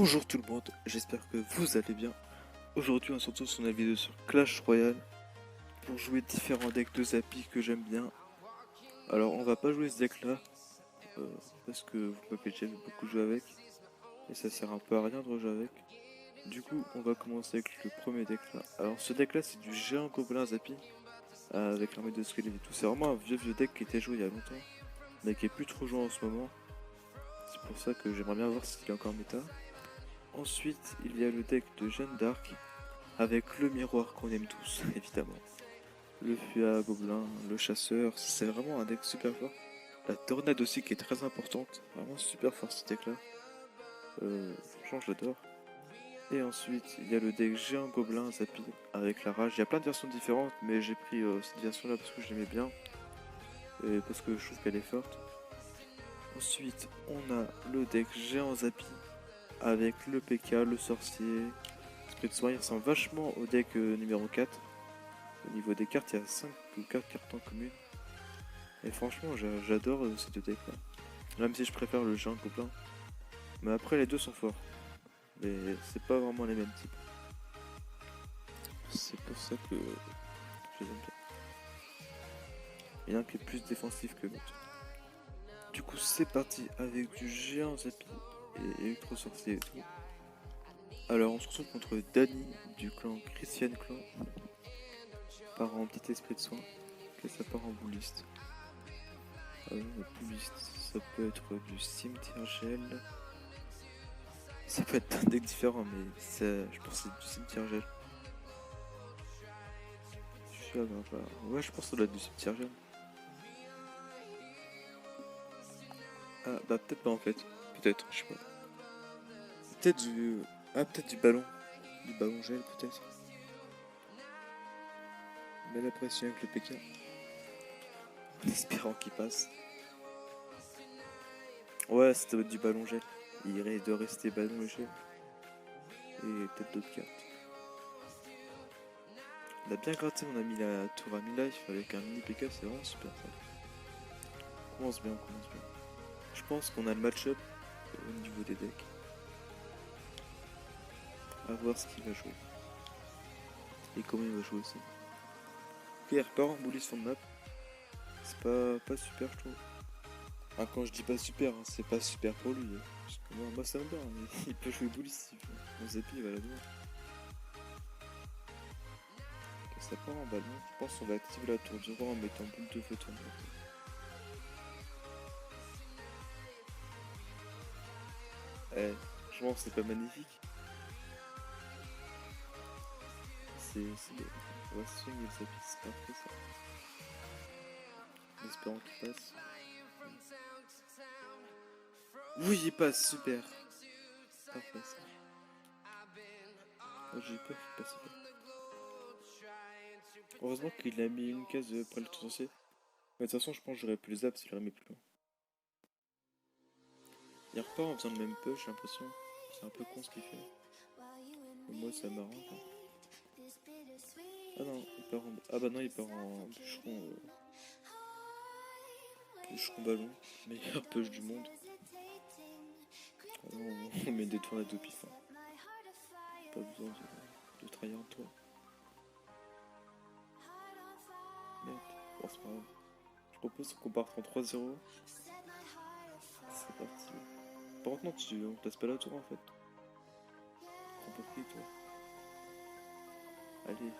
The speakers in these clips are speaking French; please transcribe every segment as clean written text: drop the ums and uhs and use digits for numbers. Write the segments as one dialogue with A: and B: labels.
A: Bonjour tout le monde, j'espère que vous allez bien. Aujourd'hui on se retrouve sur une vidéo sur Clash Royale pour jouer différents decks de Zappy que j'aime bien. Alors on va pas jouer ce deck là parce que vous m'avez déjà vu beaucoup jouer avec et ça sert un peu à rien de rejouer avec. Du coup on va commencer avec le premier deck là. Alors ce deck là c'est du géant gobelin Zappy avec l'armée de squelettes et tout. C'est vraiment un vieux deck qui était joué il y a longtemps mais qui est plus trop joué en ce moment. C'est pour ça que j'aimerais bien voir s'il est encore méta. Ensuite, il y a le deck de Jeanne d'Arc, avec le miroir qu'on aime tous, évidemment. Le Fua Gobelin, le Chasseur, c'est vraiment un deck super fort. La Tornade aussi qui est très importante, vraiment super fort ce deck là. Franchement, je l'adore. Et ensuite, il y a le deck Géant Gobelin Zappy, avec la Rage. Il y a plein de versions différentes, mais j'ai pris cette version là parce que je l'aimais bien. Et parce que je trouve qu'elle est forte. Ensuite, on a le deck Géant Zappy, avec le PK, le sorcier, Esprit de soin. Il ressemble vachement au deck numéro 4. Au niveau des cartes, il y a 5 ou 4 cartes en commune. Et franchement, j'adore ces deux decks là. Même si je préfère le géant gobelin. Mais après, les deux sont forts. Mais c'est pas vraiment les mêmes types. C'est pour ça que je les aime bien. Il y en a un qui est plus défensif que l'autre. Du coup, c'est parti avec du géant Zappy et électro sorcier et tout. Alors, on se retrouve contre Danny du clan Christian Clan. Part en petit esprit de soin. Et ça part en bouliste. Bouliste, ça peut être du cimetière gel. Ça peut être un deck différent, mais je pense que c'est du cimetière gel. Je suis ouais, je pense que ça doit être du cimetière gel. Ah, bah peut-être pas en fait. Peut-être, je sais pas. Peut-être du... Ah, peut-être du ballon. Du ballon gel, peut-être. Mais la pression avec le PK. En espérant qu'il passe. Ouais, ça doit être du ballon gel. Il risque de rester ballon et gel. Et peut-être d'autres cartes. On a bien gratté, on a mis la tour à mi-life avec un mini PK, c'est vraiment super ça. On commence bien, on commence bien. Je pense qu'on a le match-up au niveau des decks. À voir ce qu'il va jouer. Et comment il va jouer aussi. Ok, il repart en bully sur le map. C'est pas super, je trouve. Ah, quand je dis pas super, hein, c'est pas super pour lui. Parce que moi ça me va, hein, il peut jouer bully si il veut. Mon Zappy, il va la voir. Ok, ça part en ballon. Je pense qu'on va activer la tour du roi en mettant boule de feu tournante. Eh, je pense que c'est pas magnifique. C'est on va swing le Zappy, c'est parfait ça. En espérant qu'il passe. Oui, il passe, super. Parfait ça. Oh, j'ai peur qu'il passe pas. Heureusement qu'il a mis une case après le tour censé. Mais de toute façon, je pense que j'aurais pu le zap s'il aurait mis plus loin. Il repart en faisant le même push, j'ai l'impression. C'est un peu con ce qu'il fait. Mais moi, ça m'arrange. Hein. Ah non, il part en... Ah bah non, il part en bûcheron. Bûcheron ballon. Meilleur push du monde. On met des tornades au pif. Hein. Pas besoin de trahir en toi. Merde, bon, c'est pas grave. Je propose qu'on parte en 3-0. C'est parti. Par contre, non, on place pas la tour en fait. Prends pour qui toi? Allez.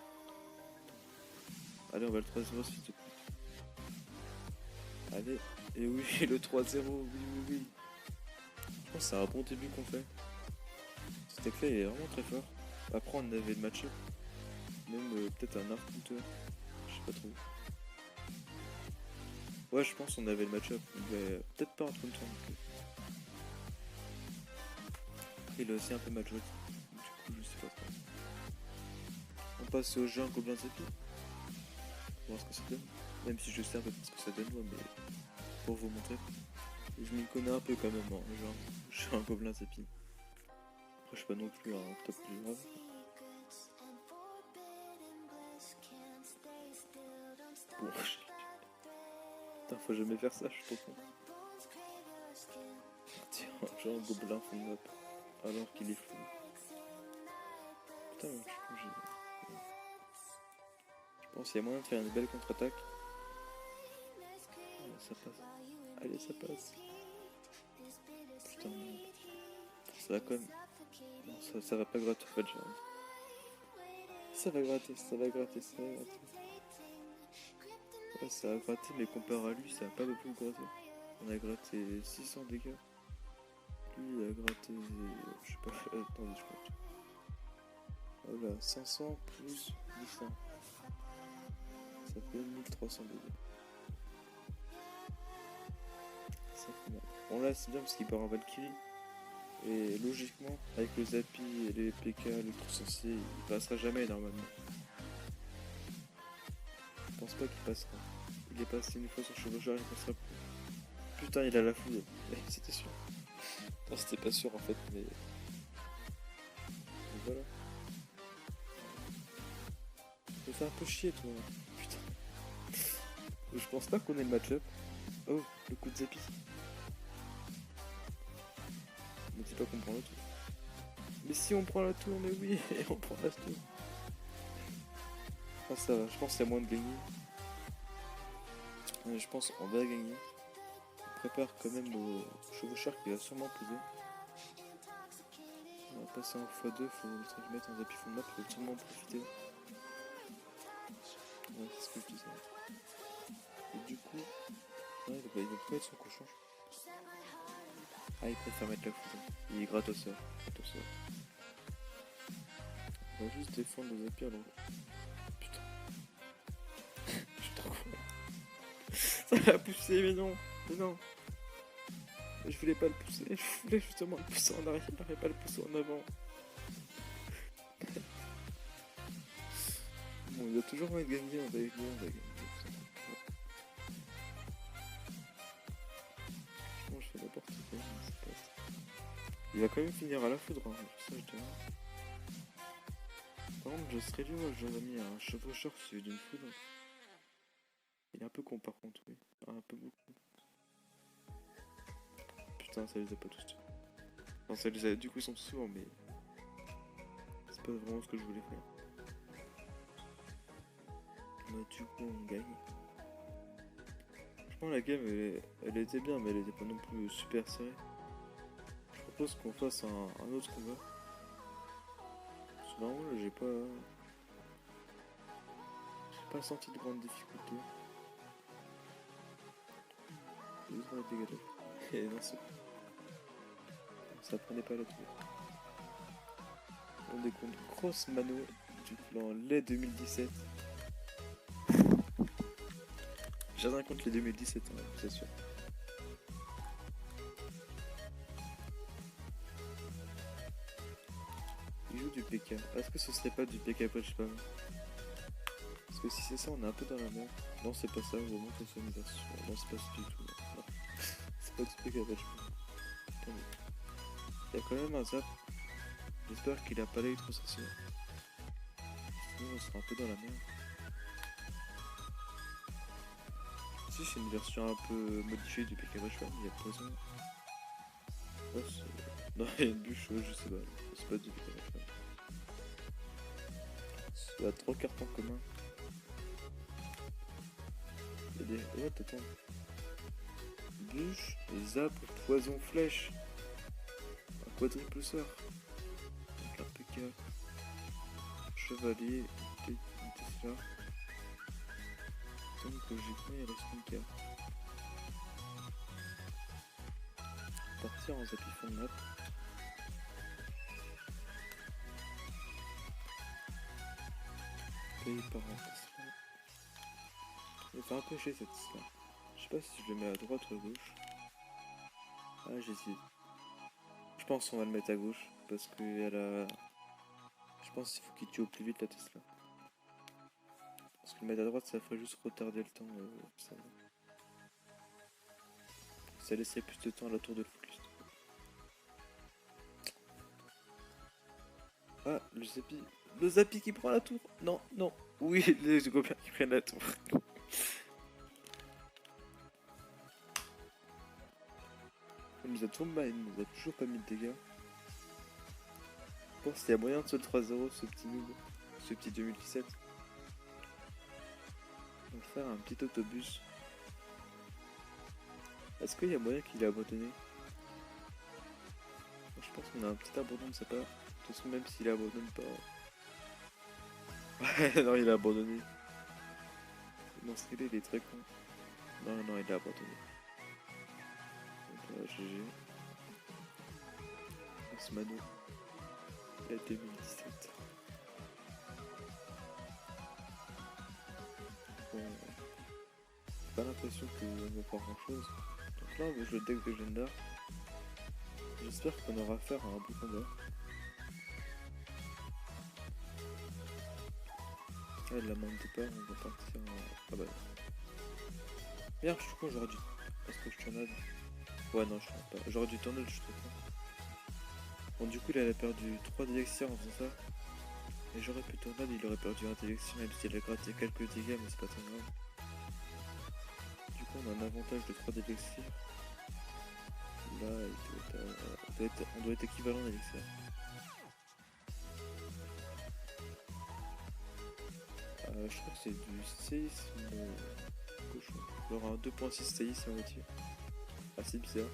A: Allez, on va le 3-0 s'il te plaît. Allez. Et oui, le 3-0, oui. Je pense que c'est un bon début qu'on fait. Ce deck là il est vraiment très fort. Après on avait le match-up. Même peut-être un Arc Counter. Je sais pas trop. Ouais, je pense qu'on avait le match-up. Peut-être pas un Counter non plus. Il a aussi un peu match-up. Du coup, je sais pas trop. On passe au jeu en Gobelin Zappy. On va voir ce que ça donne. Même si je sais un peu ce que ça donne moi, mais pour vous montrer. Je m'y connais un peu quand même, hein. Genre, je suis un Gobelin Zappy. Après, je suis pas non plus un top plus grave. Bon, putain, faut jamais faire ça, je suis trop con. Tiens, genre un gobelin fond de map. alors qu'il est fou. Putain, je pense qu'il y a moyen de faire une belle contre-attaque. Allez, ça passe. Allez, ça passe. Putain, merde. Ça va quand même. Non, ça va pas gratter en fait, genre. Ça va gratter, ça va gratter, ça va gratter. Ouais, ça a gratté, mais comparé à lui, ça a pas beaucoup gratté. On a gratté 600 dégâts. Lui, il a gratté. Je sais pas, attendez, je compte. Voilà, 500 plus 800. Ça fait 1300 dégâts. Ça fait mal. Bon, là, c'est bien parce qu'il part en Valkyrie. Et logiquement, avec le Zappy et les PK, le coup sorcier, il passera jamais normalement. Je pense pas qu'il passera. Il est passé une fois sur chevaucheur, il passera plus. Putain, il a la foudre. C'était sûr. Non, c'était pas sûr en fait, mais voilà. Ça fait un peu chier, toi. Putain. Je pense pas qu'on ait le match-up. Oh, le coup de Zappy. Me dis pas qu'on prend la tour. Mais si on prend la tour, mais oui, on prend la tour. Ah, ça va, je pense qu'il y a moins de gagner. Je pense qu'on va gagner. On prépare quand même au chevaucheur qui va sûrement poser. On va passer en x2, faut se mettre en Zappy fond de map, il faut sûrement en profiter. Ouais, c'est ce que je disais. Et du coup, ouais, il va pas être son cochon. Ah, il préfère mettre la foudre. Il est gratos. On va juste défendre le Zappy alors. Putain. Je suis trop con. Ça l'a poussé, mais non. Mais non. Je voulais pas le pousser. Je voulais justement le pousser en arrière et pas le pousser en avant. Bon, il a toujours moyen de gagner. On va gagner. Franchement, je fais n'importe quoi. Il va quand même finir à la foudre. Hein. Ça, je dirais. Par contre, je serais lui, moi, j'aurais mis un chevaucheur suivi d'une foudre. Il est un peu con par contre, oui. Un peu beaucoup. Putain, ça les a pas tous tués. Enfin, ça les a, du coup, ils sont tous souvent, mais c'est pas vraiment ce que je voulais faire. Mais du coup, on gagne. Franchement, la game, elle était bien, mais elle était pas non plus super serrée. Je propose qu'on fasse un autre combat. Parce que vraiment, là, j'ai pas senti de grande difficulté. Juste dans la dégâts. Et non, ça prenait pas la tour. On est contre Cross Mano du clan LES 2017. J'ai rien contre les 2017, hein, c'est sûr. Il joue du PK. Est-ce que ce serait pas du PK patch spam? Parce que si c'est ça, on est un peu dans la merde. Non, c'est pas ça, vraiment que c'est une version. Non, c'est pas ça du tout. Non. C'est pas du PK patch spam. Il y a quand même un zap. J'espère qu'il a pas l'électro sorcier. Sinon, on sera un peu dans la merde. Si, c'est une version un peu modifiée du PK patch spam, il y a poison. Oh, non, il y a une bûche, je sais pas. C'est pas du PK patch spam. Il y a 3 cartes en commun. Il y a des. What, attends. Bûche, zap, poison, flèche. Un quadruple sort. Donc un PK. Chevalier, une Tesla. Donc logiquement il reste une carte. Partir en Zappy fond de map. Payé par un Tesla. Il va faire un peu chier cette Tesla. Je sais pas si je le mets à droite ou à gauche. Ah, j'hésite. Je pense qu'on va le mettre à gauche parce que je pense qu'il faut qu'il tue au plus vite la Tesla. Parce que le mettre à droite ça ferait juste retarder le temps. Ça laisserait plus de temps à la tour de focus. Ah, le Zappy. Le Zappy qui prend la tour. Non, non. Oui, les copains qui prennent la tour. Il nous a toujours pas mis de dégâts. pense qu'il y a moyen de se le 3-0, ce petit noob, ce petit 2017. On va faire un petit autobus. Est-ce qu'il y a moyen qu'il ait abandonné? Je pense qu'on a un petit abandon de sa part. De toute façon, même s'il abandonne pas. Ouais, non, il a abandonné. Non, ce qu'il est, il est très con. Non, non, il a abandonné. Donc, GG. Osmano. La 2017. Bon, j'ai pas l'impression qu'on va faire grand chose. Donc là, on va jouer le deck de Gendar. J'espère qu'on aura affaire à un beau combat. Ah, la main de départ, on va partir en... Ah bah non. Merde, je suis con, j'aurais dû... Est-ce que je tornade? Ouais, non, je tornade pas. J'aurais dû tornade, je trouve pas. Bon, du coup, là, elle a perdu 3 d'élexirs en faisant ça. Et j'aurais pu tornade, il aurait perdu un d'élixir, même si elle a gratté quelques dégâts, mais c'est pas très grave. Du coup, on a un avantage de 3 d'élexirs. Là, on doit être équivalent d'élixir. Je crois que c'est du séisme cochon. Genre un 2.6 séisme à moitié. Assez bizarre.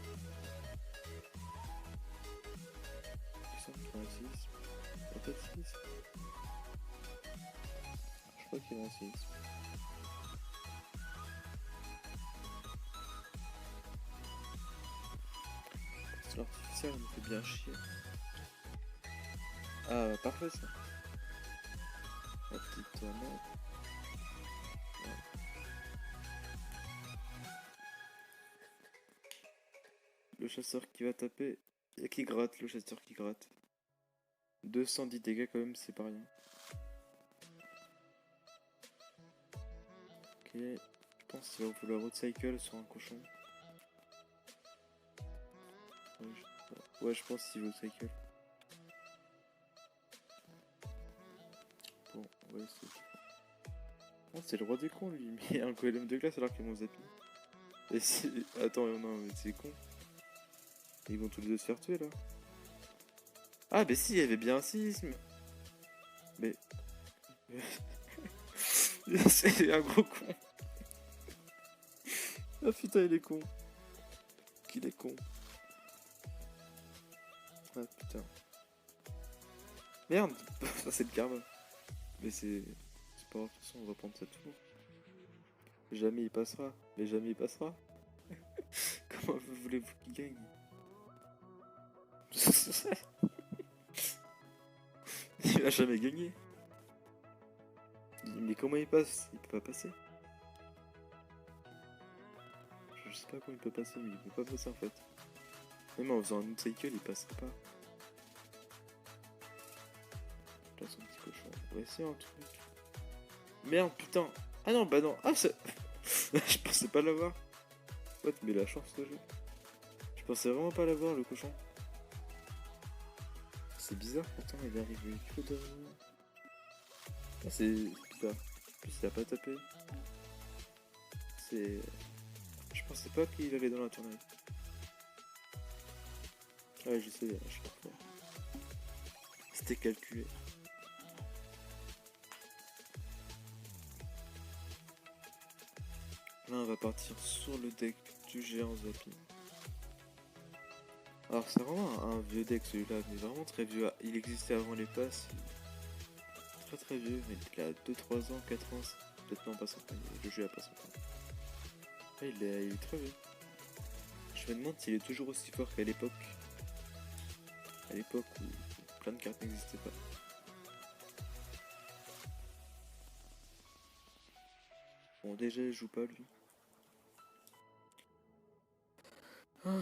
A: Il semble qu'il y a un séisme. Il n'y a pas de séisme. Je crois qu'il y a un séisme. L'artificiel me fait bien chier. Ah, parfait ça. La petite tornade. Ouais. Le chasseur qui va taper. Et qui gratte, le chasseur qui gratte. 210 dégâts quand même, c'est pas rien. Ok, je pense qu'il va vouloir recycle sur un cochon. Ouais, je pense qu'il veut cycle. Bon, on va essayer. Oh, c'est le roi des cons lui, mais il y a un golem de glace alors qu'ils m'ont zappé. Et c'est... Attends, non, mais c'est con. Ils vont tous les deux se faire tuer là. Ah, mais si, il y avait bien un séisme. Mais. C'est un gros con. Ah putain, il est con. Qu'il est con. Ah putain. Merde. Ça, c'est le karma. Mais c'est pas grave, de toute façon, on va prendre cette tour. Jamais il passera. Mais jamais il passera. Comment voulez-vous qu'il gagne? Il va jamais gagner. Mais comment il passe? Il peut pas passer. Je sais pas comment il peut passer, mais il peut pas passer en fait. Même en faisant un autre cycle, il passera pas. Là, son petit cochon. On va essayer un truc. Merde, putain. Ah non, bah non. Ah, ça... Je pensais pas l'avoir. Ouais, mais la chance de jeu. Je pensais vraiment pas l'avoir, le cochon. C'est bizarre, pourtant il est arrivé que dernier. Ah, c'est bizarre. En plus, il a pas tapé. C'est... Je pensais pas qu'il allait dans la tournée. Ouais, je sais, je sais pas. C'était calculé. Là, on va partir sur le deck du géant Zappy. Alors, c'est vraiment un vieux deck celui-là, mais vraiment très vieux. Il existait avant les passes. Très très vieux, mais il a 2-3 ans, 4 ans. Peut-être non, pas 5 ans. Le jeu a pas 5 ans. Ouais, il est très vieux. Je me demande s'il est toujours aussi fort qu'à l'époque. À l'époque où plein de cartes n'existaient pas. Bon, déjà, il joue pas lui. Ah.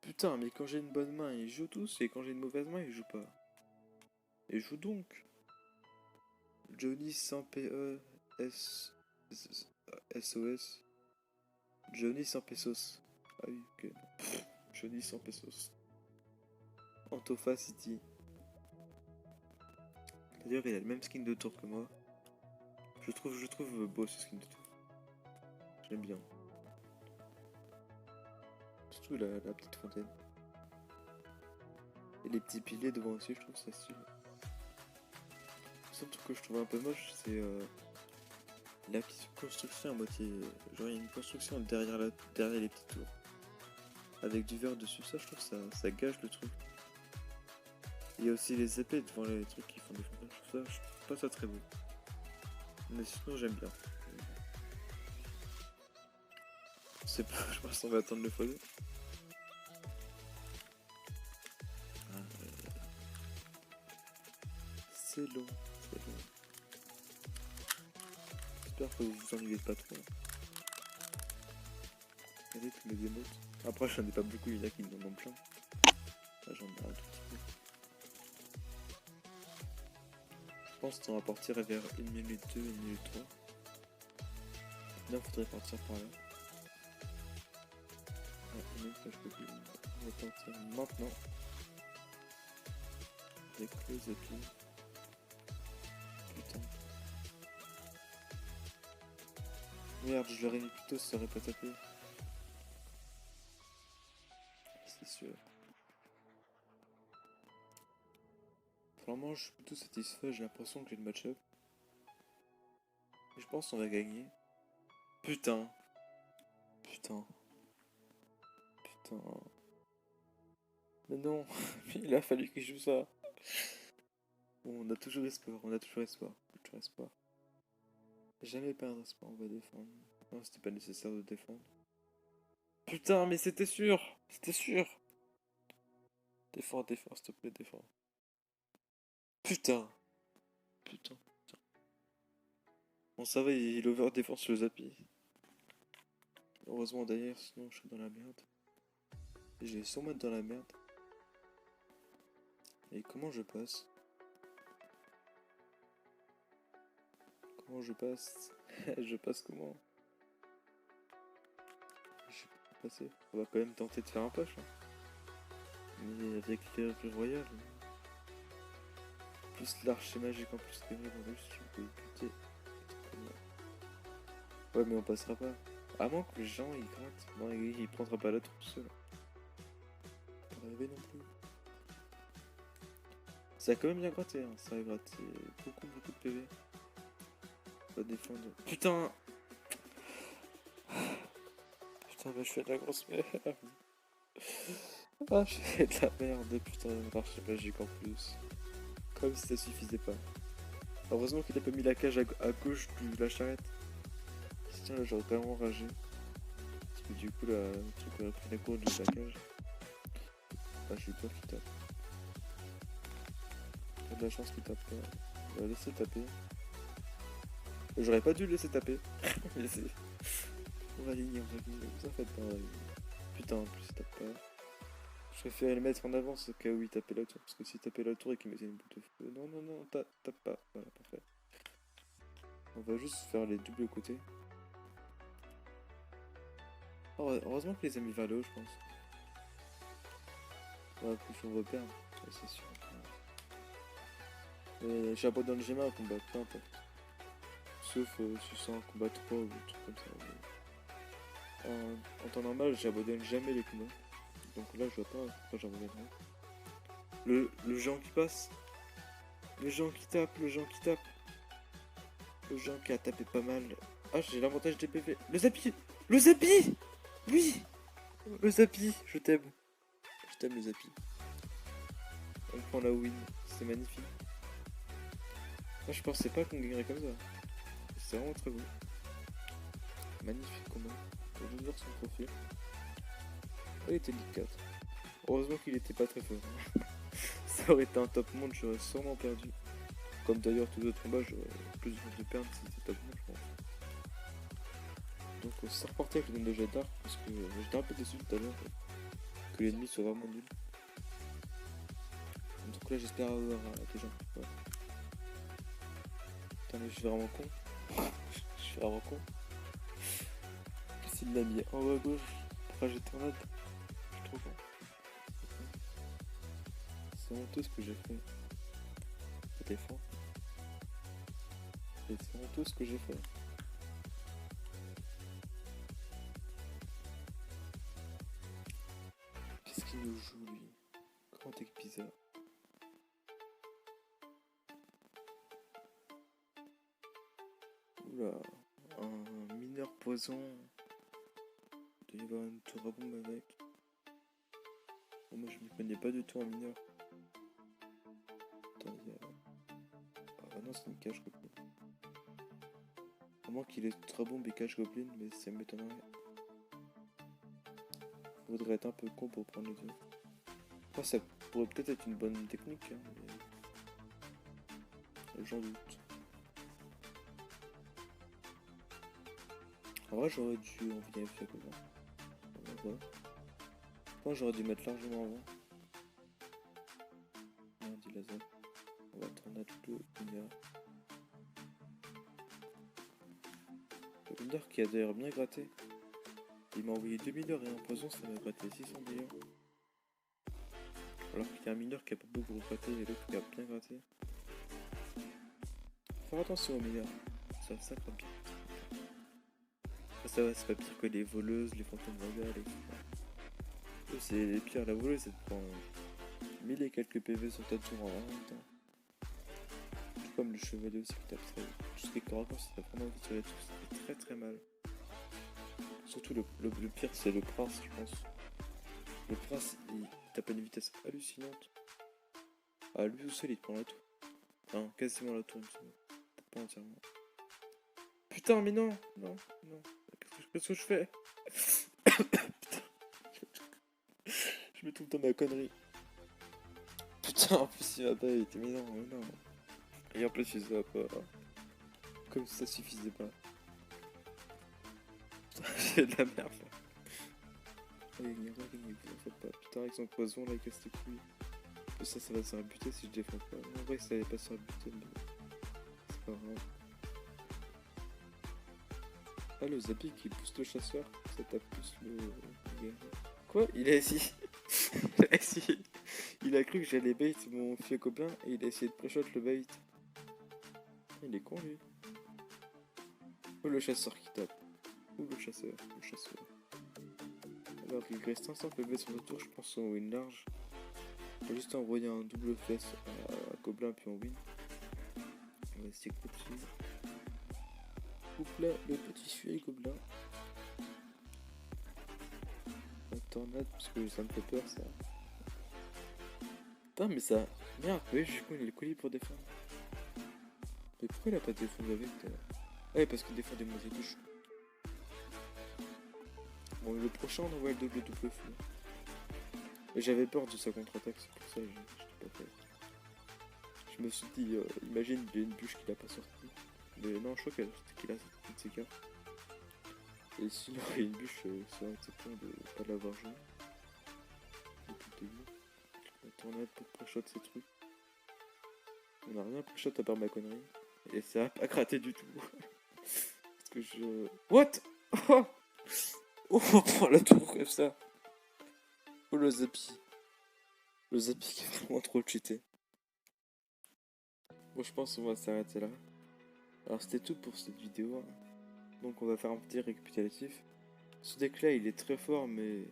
A: Putain, mais quand j'ai une bonne main, il joue tous, et quand j'ai une mauvaise main, il joue pas. Et joue donc. Johnny sans PE SOS. Johnny sans pesos. Ah oui, ok. Johnny sans pesos. Antofa City. D'ailleurs, il a le même skin de tour que moi. Je trouve beau ce skin de tour. J'aime bien. Surtout la petite fontaine. Et les petits piliers devant aussi, je trouve ça stylé. Le seul truc que je trouve un peu moche, c'est la petite construction à moitié. Genre, il y a une construction derrière les petites tours. Avec du verre dessus, ça, je trouve ça gâche le truc. Il y a aussi les épées devant les trucs qui font des fondages. Je trouve pas ça très beau. Mais sinon, j'aime bien. C'est pas, je pense qu'on va attendre le x2. C'est long, c'est long. J'espère que vous vous ennuyez pas trop. Regardez tous mes émotes. Après, j'en ai pas beaucoup, il y en a qui en ont plein. Là, j'en ai un tout petit peu. Je pense qu'on va partir vers 1 minute 2, 1 minute 3. Là, il faudrait partir par là. Ah, non, ça, je peux plus. On va partir maintenant. Avec les épées. Putain. Merde, je l'aurais mis plus tôt, ça aurait pas tapé. C'est sûr. Vraiment, je suis plutôt satisfait, j'ai l'impression que j'ai le match-up. Et je pense qu'on va gagner. Putain. Putain. Putain. Mais non, il a fallu qu'il joue ça. Bon, on a toujours espoir, on a toujours espoir. Toujours espoir. Jamais perdre espoir, on va défendre. Non, c'était pas nécessaire de défendre. Putain, mais c'était sûr. C'était sûr. Défends, défends, s'il te plaît, défends. Putain. Putain, putain. Bon, ça va, il over défense sur le Zappi. Heureusement d'ailleurs, sinon je suis dans la merde. Et je vais sûrement être dans la merde. Et comment je passe? Comment je passe? Je passe comment? Je sais pas passer. On va quand même tenter de faire un push. Hein. Mais avec les royales. Plus l'archer magique en plus que moi en plus, je peux buter. Ouais, mais on passera pas. À moins que le géant il gratte. Non, il prendra pas la tour tout seul. Pas rêver non plus. Ça a quand même bien gratté, hein. Ça a gratté beaucoup de PV. On va défendre. Putain! Putain, bah je fais de la grosse merde. Ah, je fais de la merde, putain, l'archer magique en plus. Comme si ça suffisait pas. Heureusement qu'il a pas mis la cage à gauche de la charrette. Tiens, là j'aurais vraiment ragé. Parce que du coup, là, le truc aurait pris la courbe de la cage. Ah, j'ai eu peur qu'il tape. Il y a de la chance qu'il tape pas. On va laisser taper. J'aurais pas dû le laisser taper. On va aligner, vous en faites pas. Putain, en plus il tape pas. Je préférais le mettre en avance au cas où il tapait la tour. Parce que s'il tapait la tour et qu'il mettait une boule de feu. Non, non, non, tape pas. Voilà, parfait. On va juste faire les doubles côtés. Oh, heureusement que les a mis vers le haut, je pense. Ouais, plus on va perdre. Ouais, c'est sûr. Mais j'abandonne jamais un combat, peu importe. Sauf si c'est un combat 3 ou un truc comme ça. En temps normal, j'abandonne jamais les combats. Donc là, je vois pas pourquoi j'abandonnerais. Le géant qui passe. Le géant qui tape, le géant qui tape. Le géant qui a tapé pas mal. Ah, j'ai l'avantage des PV. Le Zappi! Le Zappi! Oui! Le Zappi! Je t'aime. Je t'aime, le Zappi. On prend la win. C'est magnifique. Moi, je pensais pas qu'on gagnerait comme ça. C'est vraiment très beau. Magnifique combat. Je vais voir son profil. Oh, il était League 4. Heureusement qu'il était pas très fort. Ça aurait été un top monde, j'aurais sûrement perdu. Comme d'ailleurs tous les autres combats, j'aurais plus de perdre si c'était top monde, je pense. Donc c'est reparti avec le donne de jet d'arc parce que j'étais un peu déçu tout à l'heure que l'ennemi soit vraiment nul. Donc là j'espère avoir des gens plus forts. Putain mais je suis vraiment con. Je suis vraiment con. Qu'est-ce qu'il l'a mis en haut à gauche pour rajouter en note. Je suis trop con. C'est honteux ce que j'ai fait. Je défends. Et c'est honteux ce que j'ai fait. Qu'est-ce qu'il nous joue lui? Grand deck bizarre. laser. Oula, un mineur poison. Il doit y avoir une tour à bombe avec. Oh, moi je m'y connais pas du tout en mineur. Attends, ah non, c'est une cache goblin. À moins qu'il ait tour à bombe et cache goblin, mais ça m'étonnerait. Faudrait être un peu con pour prendre les deux. Enfin, ça pourrait peut-être être une bonne technique, hein, mais j'en doute. En vrai, j'aurais dû envoyer un fiac avant. Ouais. Je pense que j'aurais dû mettre largement avant. Merde, il laser. On va tourner à tout le mineur. Le mineur qui a d'ailleurs bien gratté. Il m'a envoyé 2 mineurs et un poison, ça m'a gratté 600 millions. Alors qu'il y a un mineur qui a pas beaucoup gratté et l'autre qui a bien gratté. Faut faire attention aux mineurs, ça gratte bien. Ça va, c'est pas pire que les voleuses, les fantômes vagales, etc. C'est pire, la voleuse, c'est de prendre 1000 et quelques PV sur ta tour en même temps. Tout comme le chevalier aussi qui tape très vite. Tout ce qui est corps à corps, si t'as vraiment envie de tirer dessus, ça fait très très mal. Surtout le pire, c'est le prince, je pense. Le prince, il tape à une vitesse hallucinante. Ah, lui tout seul, il te prend la tour. Enfin, quasiment la tour, il me semble. Peut-être pas entièrement. Putain, mais non, non, non. Qu'est-ce que je fais? Putain. Je me trouve dans ma connerie. Putain, en plus, il m'a pas été mais non, mais non. Et en plus, il se va pas. Comme si ça suffisait pas. Putain, j'ai de la merde là. Regardez, vous en faites pas. Putain, avec son poison là, il casse les couilles. Ça va se faire buter si je défends pas. En vrai, ça allait pas se faire buter, mais c'est pas grave. Ah, le Zappy qui pousse le chasseur, ça tape plus le guerrier. Quoi? Il a essayé. Il a essayé. Il a cru que j'allais bait mon fier copain et il a essayé de pré-shot le bait. Il est con lui. Ou le chasseur qui tape. Ou le chasseur. Alors qu'il reste 500 PV sur le tour, je pense qu'on win large. On va juste envoyer un double fesse à Gobelin puis on win. On va essayer de petit. Coupe là le petit furet Gobelin. La tornade parce que ça me fait peur ça. Putain mais ça. Merde, oui j'ai quoi il a le colis pour défendre. Mais pourquoi il a pas défendu avec ouais parce qu'il défend des mauvais touches. Bon le prochain on envoie le double feu. Mais j'avais peur de sa contre-attaque, c'est pour ça que je l'ai pas fait. Je me suis dit, imagine il y a une bûche qu'il a pas sortie. Mais non, je crois qu'il a sorti de ses cartes. Et sinon il y a une bûche, ça aurait été con de pas l'avoir joué. Depuis le début. La tornade pour pré-shot ces trucs. On a rien pré-shot à part ma connerie. Et ça a pas gratté du tout. Parce que je... What? Oh, on prend la tour comme ça. Oh le Zappy. Le Zappy qui est vraiment trop cheaté. Bon je pense qu'on va s'arrêter là. Alors c'était tout pour cette vidéo. Donc on va faire un petit récapitulatif. Ce deck là il est très fort mais...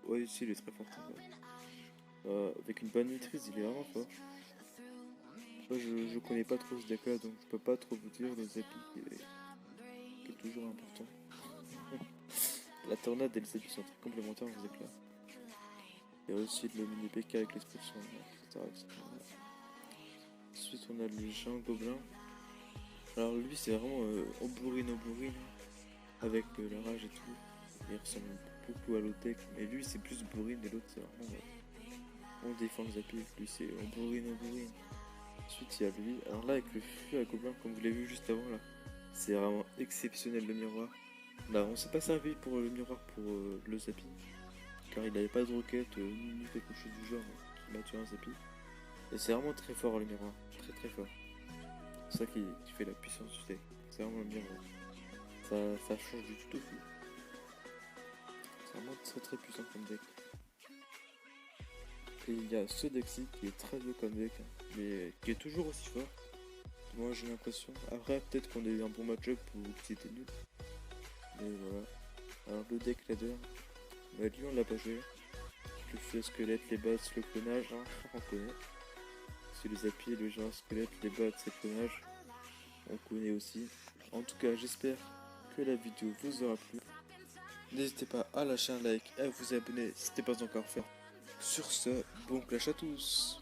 A: Ouais si il est très fort. Avec une bonne maîtrise il est vraiment fort. Je connais pas trop ce deck là donc je peux pas trop vous dire le Zappy qui est toujours important. La tornade et le Zappy sont très complémentaires dans ce deck là. Il y a aussi le mini PK avec l'expression, etc., etc. Ensuite on a le géant gobelin. Alors lui c'est vraiment Oburine avec la rage et tout. Il ressemble beaucoup à l'autre deck, mais lui c'est plus bourrine et l'autre c'est vraiment on défend le Zappy. Lui c'est Oburine. Ensuite il y a lui. Alors là avec le feu à gobelin comme vous l'avez vu juste avant là, c'est vraiment exceptionnel le miroir. Là on s'est pas servi pour le miroir pour le Zappy. Car il n'avait pas de roquette ni quelque chose du genre qui m'a tué un Zappy. Et c'est vraiment très fort le miroir, très fort. C'est ça qui fait la puissance du deck. C'est vraiment le miroir. Ça change du tout au tout. C'est vraiment très puissant comme deck. Et il y a ce deck-ci qui est très vieux comme deck, mais qui est toujours aussi fort. Moi j'ai l'impression. Après peut-être qu'on a eu un bon match-up ou qu'il était nul. Mais voilà. Alors le deck ladder, bah, lui on l'a pas joué. le feu squelette, les bots, le clonage, hein, on connaît. C'est les appuis, le genre squelette, les bots, c'est le clonage. On connaît aussi. En tout cas, j'espère que la vidéo vous aura plu. N'hésitez pas à lâcher un like et à vous abonner si ce n'est pas encore fait. Sur ce, bon clash à tous.